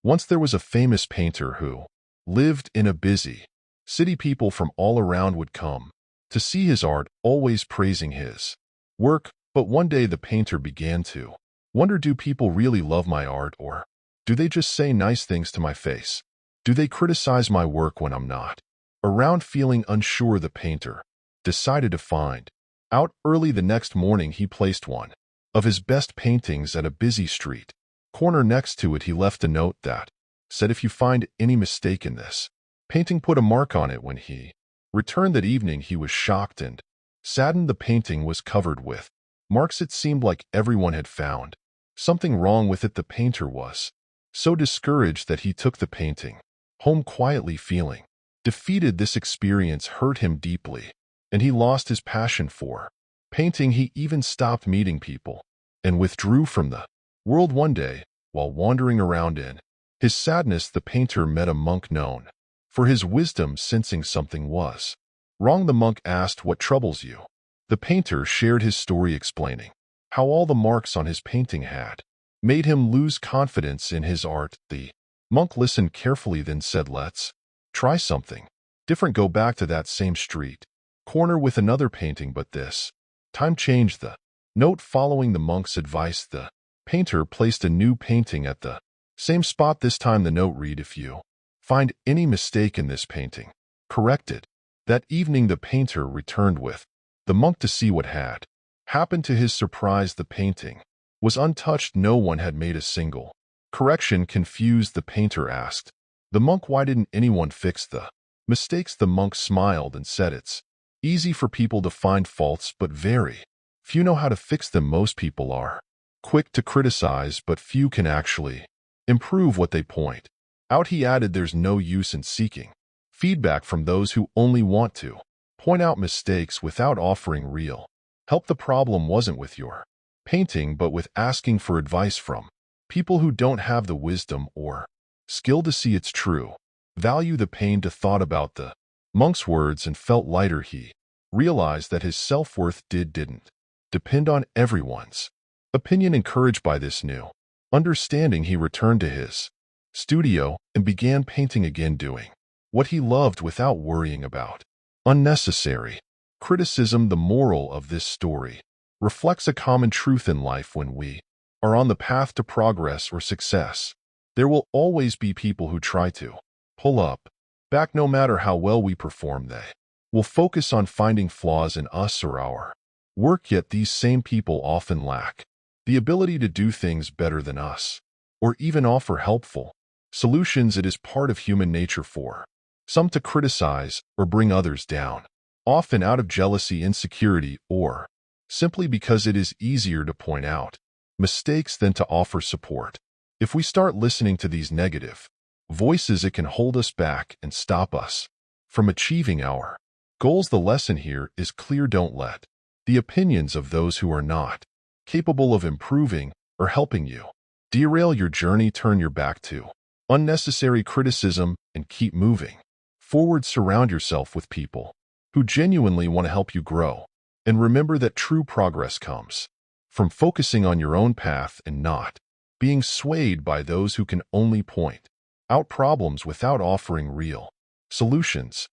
Once there was a famous painter who lived in a busy city. People from all around would come to see his art, always praising his work. But one day the painter began to wonder, do people really love my art, or do they just say nice things to my face? Do they criticize my work when I'm not around? Feeling unsure, the painter decided to find out. Early the next morning, he placed one of his best paintings at a busy street corner. Next to it, he left a note that said, "If you find any mistake in this painting, put a mark on it." When he returned that evening, he was shocked and saddened. The painting was covered with marks. It seemed like everyone had found something wrong with it. The painter was so discouraged that he took the painting home quietly, feeling defeated. This experience hurt him deeply, and he lost his passion for painting. He even stopped meeting people and withdrew from the world. One day, while wandering around in his sadness, the painter met a monk known for his wisdom. Sensing something was wrong, the monk asked, "What troubles you?" The painter shared his story, explaining how all the marks on his painting had made him lose confidence in his art. The monk listened carefully, then said, "Let's try something different. Go back to that same street corner with another painting, but this time change the note." Following the monk's advice, the painter placed a new painting at the same spot. This time the note read, "If you find any mistake in this painting, correct it." That evening the painter returned with the monk to see what had happened. To his surprise, the painting was untouched. No one had made a single correction. Confused, the painter asked the monk, "Why didn't anyone fix the mistakes?" The monk smiled and said, "It's easy for people to find faults, but very few know how to fix them. Most people are quick to criticize, but few can actually improve what they point out." He added, "There's no use in seeking feedback from those who only want to point out mistakes without offering real help. The problem wasn't with your painting, but with asking for advice from people who don't have the wisdom or skill to see its true value." The painter thought about the monk's words and felt lighter. He realized that his self-worth didn't depend on everyone's opinion. Encouraged by this new understanding, he returned to his studio and began painting again, doing what he loved without worrying about unnecessary criticism. The moral of this story reflects a common truth in life. When we are on the path to progress or success, there will always be people who try to pull up back. No matter how well we perform, they will focus on finding flaws in us or our work. Yet these same people often lack the ability to do things better than us, or even offer helpful solutions. It is part of human nature for some to criticize or bring others down, often out of jealousy, insecurity, or simply because it is easier to point out mistakes than to offer support. If we start listening to these negative voices, it can hold us back and stop us from achieving our goals. The lesson here is clear: don't let the opinions of those who are not capable of improving or helping you derail your journey. Turn your back to unnecessary criticism and keep moving forward. Surround yourself with people who genuinely want to help you grow. And remember that true progress comes from focusing on your own path and not being swayed by those who can only point out problems without offering real solutions.